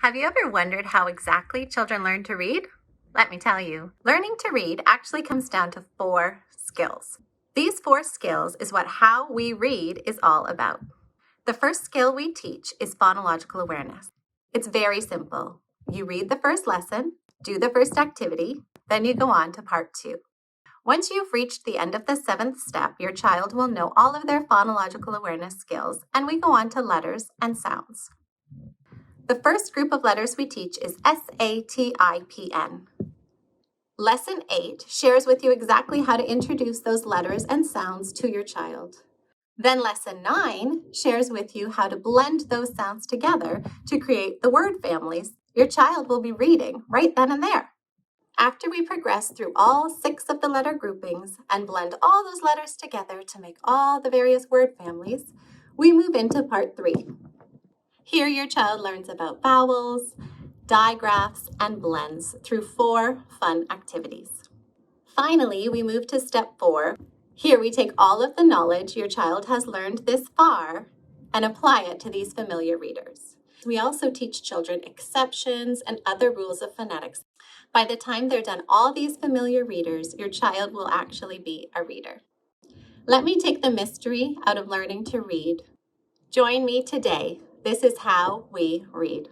Have you ever wondered how exactly children learn to read? Let me tell you, learning to read actually comes down to 4 skills. These 4 skills is what how we read is all about. The first skill we teach is phonological awareness. It's very simple. You read the first lesson, do the first activity, then you go on to part 2. Once you've reached the end of the 7th step, your child will know all of their phonological awareness skills, and we go on to letters and sounds. The first group of letters we teach is SATIPN. Lesson 8 shares with you exactly how to introduce those letters and sounds to your child. Then Lesson 9 shares with you how to blend those sounds together to create the word families your child will be reading right then and there. After we progress through all 6 of the letter groupings and blend all those letters together to make all the various word families, we move into part 3. Here your child learns about vowels, digraphs, and blends through 4 fun activities. Finally, we move to step 4. Here we take all of the knowledge your child has learned this far and apply it to these familiar readers. We also teach children exceptions and other rules of phonetics. By the time they're done all these familiar readers, your child will actually be a reader. Let me take the mystery out of learning to read. Join me today. This is how we read.